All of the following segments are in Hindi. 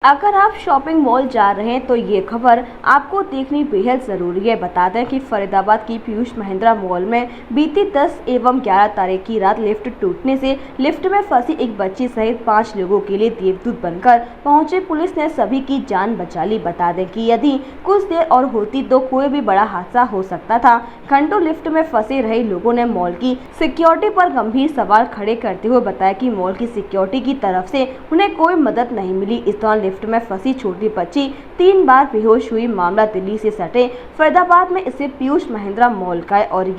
अगर आप शॉपिंग मॉल जा रहे हैं तो ये खबर आपको देखनी बेहद ज़रूरी है। बता दें कि फरीदाबाद की पीयूष महिंद्रा मॉल में बीती 10 एवं 11 तारीख की रात लिफ्ट टूटने से लिफ्ट में फंसी एक बच्ची सहित 5 लोगों के लिए देवदूत बनकर पहुंचे पुलिस ने सभी की जान बचा ली। बता दें कि यदि कुछ देर और होती तो कोई भी बड़ा हादसा हो सकता था। घंटों लिफ्ट में फंसे रहे लोगों ने मॉल की सिक्योरिटी पर गंभीर सवाल खड़े करते हुए बताया कि मॉल की सिक्योरिटी की तरफ से उन्हें कोई मदद नहीं मिली। इस दौरान लिफ्ट में फंसी छोटी बच्ची 3 बार बेहोश हुई। मामला दिल्ली से सटे फरीदाबाद में स्थित पीयूष महिंद्रा मॉल का है और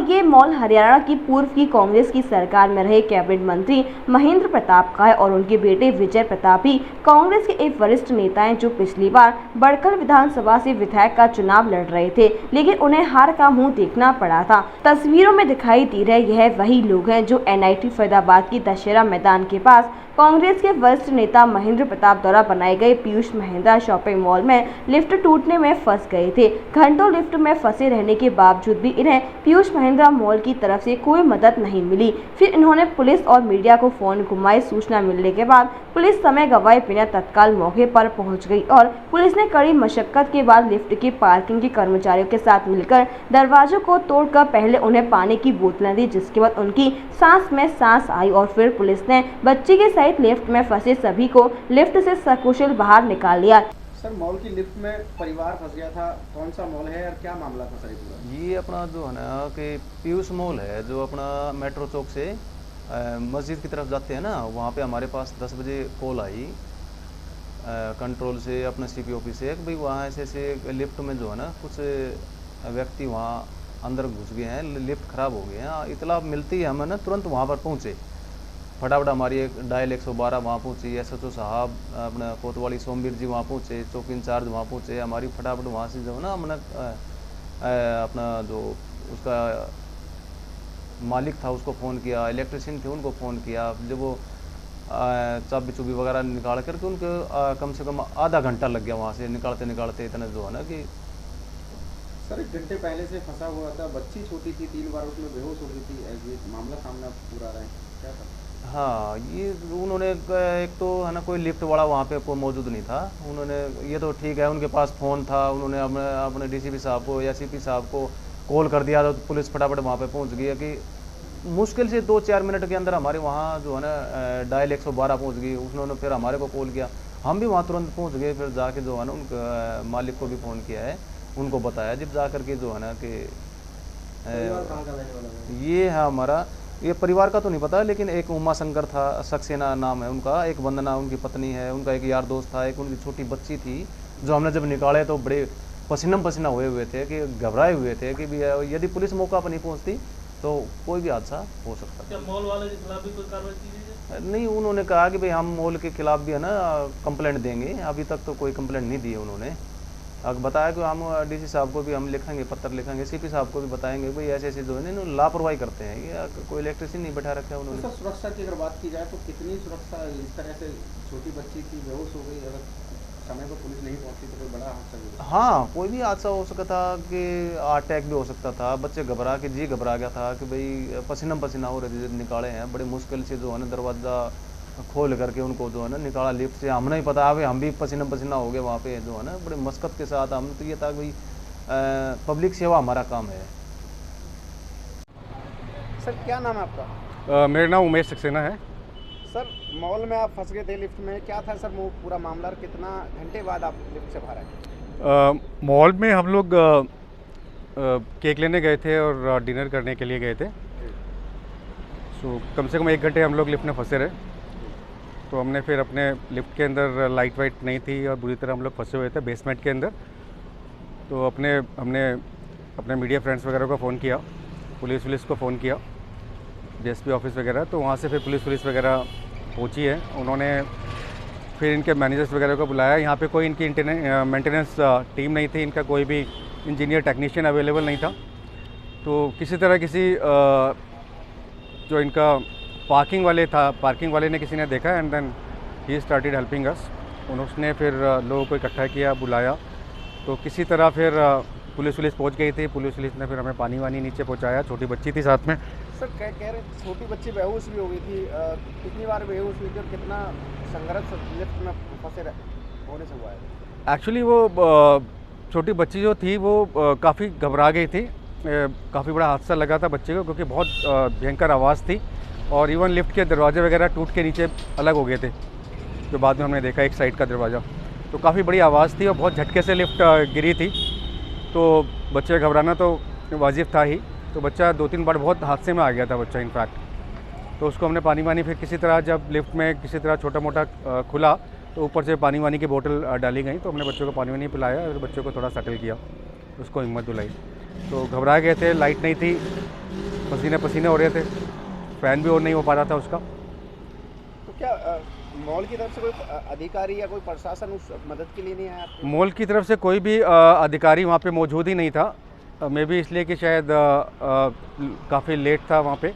ये मॉल हरियाणा की पूर्व की कांग्रेस की सरकार में रहे कैबिनेट मंत्री महेंद्र प्रताप का है और उनके बेटे विजय प्रताप भी कांग्रेस के एक वरिष्ठ नेता हैं जो पिछली बार बड़खल विधानसभा से विधायक का चुनाव लड़ रहे थे, लेकिन उन्हें हार का मुंह देखना पड़ा था। तस्वीरों में दिखाई दे रहे यह वही लोग हैं जो NIT फरीदाबाद की दशहरा मैदान के पास कांग्रेस के वरिष्ठ नेता महेंद्र प्रताप द्वारा बनाए गए पीयूष महिंद्रा शॉपिंग मॉल में लिफ्ट टूटने में फंस गए थे। घंटों लिफ्ट में फंसे रहने के बावजूद भी इन्हें पीयूष महिंद्रा मॉल की तरफ से कोई मदद नहीं मिली। फिर इन्होंने पुलिस और मीडिया को फोन घुमाई। सूचना मिलने के बाद पुलिस समय गंवाए बिना तत्काल मौके पर पहुंच गई और पुलिस ने कड़ी मशक्कत के बाद लिफ्ट की पार्किंग के कर्मचारियों के साथ मिलकर दरवाजों को तोड़कर पहले उन्हें पानी की बोतलें दी, जिसके बाद उनकी सांस में सांस आई और फिर पुलिस ने बच्ची के सहित लिफ्ट में फंसे सभी को लिफ्ट से सकुशल बाहर निकाल लिया। सर, मॉल की लिफ्ट में परिवार फंस गया था, कौन सा मॉल है और क्या मामला था सर पूरा? ये अपना जो है ना कि पीयूष मॉल है जो अपना मेट्रो चौक से मस्जिद की तरफ जाते हैं ना, वहाँ पे हमारे पास 10 बजे कॉल आई कंट्रोल से अपने CP ऑफिस से कि भाई वहाँ ऐसे लिफ्ट में जो है ना कुछ व्यक्ति वहाँ अंदर घुस गए हैं, लिफ्ट ख़राब हो गए हैं। इतला मिलती है हमें ना तुरंत वहाँ पर पहुँचे, फटाफट हमारी एक डायल 112 वहाँ पहुँची, SHO साहब अपना कोतवाली सोमवीर जी वहाँ पहुँचे, चौकी इंचार्ज वहाँ पहुँचे, हमारी फटाफट वहाँ से जो है ना हमने अपना जो उसका मालिक था उसको फ़ोन किया, इलेक्ट्रिशियन थे उनको फ़ोन किया। जब वो चाबी चुबी वगैरह निकाल करके उनको कम से कम आधा घंटा लग गया वहाँ से निकालते इतना जो है ना कि सर 1 घंटे पहले से फंसा हुआ था, बच्ची छोटी थी, 3 बार उसमें बेहोश हो गई थी। ये मामला सामने पूरा रहा है क्या था? हाँ, ये उन्होंने एक तो है ना कोई लिफ्ट वाला वहाँ पे कोई मौजूद नहीं था। उन्होंने ये तो ठीक है उनके पास फ़ोन था, उन्होंने अपने DCP साहब को या CP साहब को कॉल कर दिया तो पुलिस फटाफट वहाँ पे पहुँच गई है कि मुश्किल से 2-4 मिनट के अंदर हमारे वहाँ जो है ना डायल 112 पहुँच गई। उन्होंने फिर हमारे को कॉल किया, हम भी वहाँ तुरंत पहुँच गए। फिर जाके जो है ना उनका मालिक को भी फ़ोन किया है, उनको बताया जब जा करके जो है ना कि ये है हमारा, ये परिवार का तो नहीं पता लेकिन एक उमा शंकर था, सक्सेना नाम है उनका, एक वंदना उनकी पत्नी है, उनका एक यार दोस्त था, एक उनकी छोटी बच्ची थी जो हमने जब निकाले तो बड़े पसीना हुए थे कि घबराए हुए थे कि भी यदि पुलिस मौका पर नहीं पहुंचती तो कोई भी हादसा हो सकता है। क्या मॉल वाले के खिलाफ भी कोई कार्रवाई की गई है? नहीं, उन्होंने कहा कि भाई हम मॉल के खिलाफ भी है ना कंप्लेंट देंगे। अभी तक तो कोई कंप्लेंट नहीं दी है उन्होंने। अब बताया कि हम DC साहब को भी हम लिखेंगे, पत्र लिखेंगे, CP साहब को भी बताएंगे भाई ऐसे जो है ना लापरवाही करते हैं। ये कोई इलेक्ट्रिशियन नहीं बैठा रखा है उन्होंने। तो सुरक्षा की अगर बात की जाए तो कितनी सुरक्षा? इस तरह से छोटी बच्ची थी, बेहोश हो गई, अगर समय पर पुलिस नहीं पहुंची तो कोई बड़ा हादसा हुआ? हाँ, कोई भी हादसा हो सकता था कि अटैक भी हो सकता था। बच्चे घबरा गया था कि भाई पसीना हो रहे थे, जब निकाले हैं बड़े मुश्किल से जो है ना दरवाज़ा खोल करके उनको जो है ना निकाला लिफ्ट से। हमें नहीं पता है, हम भी पसीना हो गए वहाँ पे जो है ना बड़े मशक्क़त के साथ। हम तो ये था कि पब्लिक सेवा हमारा काम है। सर क्या नाम है आपका? मेरा नाम उमेश सक्सेना है। सर मॉल में आप फंस गए थे लिफ्ट में, क्या था सर वो पूरा मामला और कितना घंटे बाद आप लिफ्ट से बाहर आए? मॉल में हम लोग केक लेने गए थे और डिनर करने के लिए गए थे। सो कम से कम 1 घंटे हम लोग लिफ्ट में फंसे रहे। तो हमने फिर अपने लिफ्ट के अंदर लाइट वाइट नहीं थी और बुरी तरह हम लोग फंसे हुए थे बेसमेंट के अंदर। तो हमने अपने मीडिया फ्रेंड्स वगैरह को फ़ोन किया, पुलिस को फ़ोन किया, DSP ऑफिस वगैरह। तो वहाँ से फिर पुलिस वगैरह पहुँची है। उन्होंने फिर इनके मैनेजर्स वगैरह को बुलाया। यहाँ पे कोई इनकी मेंटेनेंस टीम नहीं थी, इनका कोई भी इंजीनियर टेक्नीशियन अवेलेबल नहीं था। तो किसी तरह जो इनका पार्किंग वाले ने किसी ने देखा and then he started helping us. उन्होंने फिर लोगों को इकट्ठा किया, बुलाया। तो किसी तरह फिर पुलिस पहुंच गई थी। पुलिस ने फिर हमें पानी वानी नीचे पहुंचाया, छोटी बच्ची थी साथ में। सर कह रहे छोटी बच्ची बेहोश भी हो गई थी, कितनी बार बेहोश हुई थी और कितना संघर्ष लिफ्ट में फंसे होने से हुआ है? एक्चुअली वो छोटी बच्ची जो थी वो काफ़ी घबरा गई थी, काफ़ी बड़ा हादसा लगा था बच्चे को, क्योंकि बहुत भयंकर आवाज़ थी और इवन लिफ्ट के दरवाजे वगैरह टूट के नीचे अलग हो गए थे, जो बाद में हमने देखा एक साइड का दरवाज़ा। तो काफ़ी बड़ी आवाज़ थी और बहुत झटके से लिफ्ट गिरी थी, तो बच्चे का घबराना तो वाजिब था ही। तो बच्चा 2-3 बार बहुत हादसे में आ गया था बच्चा इनफैक्ट। तो उसको हमने पानी वानी फिर किसी तरह, जब लिफ्ट में किसी तरह छोटा मोटा खुला तो ऊपर से पानी वानी की बोतल डाली गई, तो हमने बच्चों को पानी वानी पिलाया और बच्चों को थोड़ा सेटल किया, उसको हिम्मत दिलाई। तो घबरा गए थे, लाइट नहीं थी, पसीने पसीने हो रहे थे, फ़ैन भी ऑन नहीं हो पा रहा था उसका। तो क्या मॉल की तरफ से कोई अधिकारी या कोई प्रशासन उस मदद के लिए नहीं आया आपको? मॉल की तरफ से कोई भी अधिकारी वहाँ पे मौजूद ही नहीं था, मे बी इसलिए कि शायद काफ़ी लेट था वहाँ पे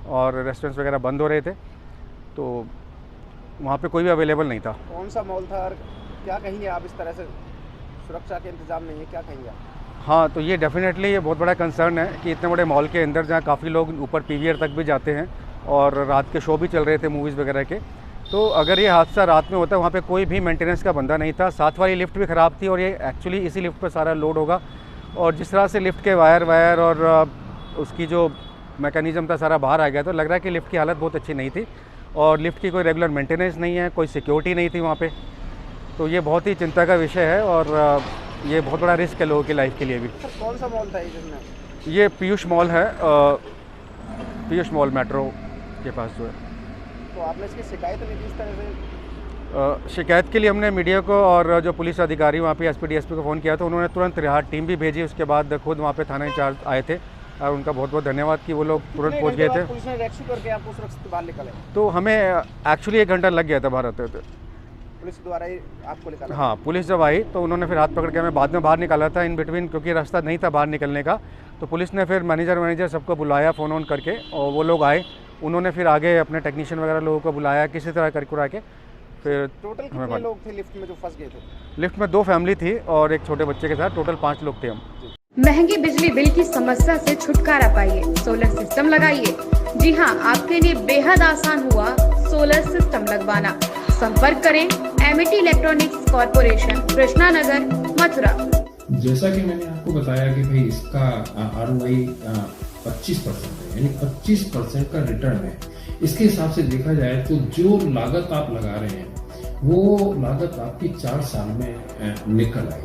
और रेस्टोरेंट्स वगैरह बंद हो रहे थे, तो वहाँ पे कोई भी अवेलेबल नहीं था। कौन सा मॉल था और क्या कहेंगे आप, इस तरह से सुरक्षा के इंतजाम नहीं है, क्या कहेंगे आप? हाँ, तो ये डेफिनेटली ये बहुत बड़ा कंसर्न है कि इतने बड़े मॉल के अंदर जहाँ काफ़ी लोग ऊपर पीवीआर तक भी जाते हैं और रात के शो भी चल रहे थे मूवीज़ वगैरह के, तो अगर ये हादसा रात में होता है, वहाँ पे कोई भी मेंटेनेंस का बंदा नहीं था, साथ वाली लिफ्ट भी ख़राब थी और ये एक्चुअली इसी लिफ्ट पर सारा लोड होगा, और जिस तरह से लिफ्ट के वायर और उसकी जो मैकेनिज़्म था सारा बाहर आ गया, तो लग रहा है कि लिफ्ट की हालत बहुत अच्छी नहीं थी और लिफ्ट की कोई रेगुलर मेंटेनेंस नहीं है, कोई सिक्योरिटी नहीं थी वहाँ पे। तो ये बहुत ही चिंता का विषय है और ये बहुत बड़ा रिस्क है लोगों की लाइफ के लिए भी। सर कौन सा मॉल था ये जिसमें? ये पीयूष मॉल है, पीयूष मॉल मेट्रो के पास जो है। तो आपने इसकी शिकायत नहीं दी इस तरह से? शिकायत के लिए हमने मीडिया को और जो पुलिस अधिकारी वहाँ पे एसपी डीएसपी को फ़ोन किया, तो उन्होंने तुरंत रिहाट टीम भी भेजी, उसके बाद खुद वहाँ पे थाना इंचार्ज आए थे और उनका बहुत बहुत धन्यवाद कि वो लोग तुरंत पहुँच गए थे। पुलिस ने रेस्क्यू करके आपको सुरक्षित बाहर निकाले? तो हमें एक्चुअली 1 घंटा लग गया था बाहर आते होते। पुलिस द्वारा ही आपको निकाला? हाँ, पुलिस जब आई तो उन्होंने फिर हाथ पकड़ के हमें बाद में बाहर निकाला था, इन बिटवीन क्योंकि रास्ता नहीं था बाहर निकलने का, तो पुलिस ने फिर मैनेजर सबको बुलाया फ़ोन ऑन करके और वो लोग आए, उन्होंने फिर आगे अपने टेक्नीशियन वगैरह लोगों को बुलाया, किसी तरह कर कुरा के फिर। टोटल कितने लोग थे लिफ्ट में जो फंस गए थे? लिफ्ट में 2 फैमिली थी और एक छोटे बच्चे के साथ टोटल 5 लोग थे हम। महंगी बिजली बिल की समस्या से छुटकारा पाइए, सोलर सिस्टम लगाइए। जी हां, आपके लिए बेहद आसान हुआ सोलर सिस्टम लगवाना। संपर्क करें Amity electronics corporation, Krishna Nagar, Mathura. जैसा कि मैंने आपको बताया कि भाई इसका ROI 25% है, यानी 25% का रिटर्न है। इसके हिसाब से देखा जाए तो जो लागत आप लगा रहे हैं वो लागत आपकी 4 साल में निकल आएगी।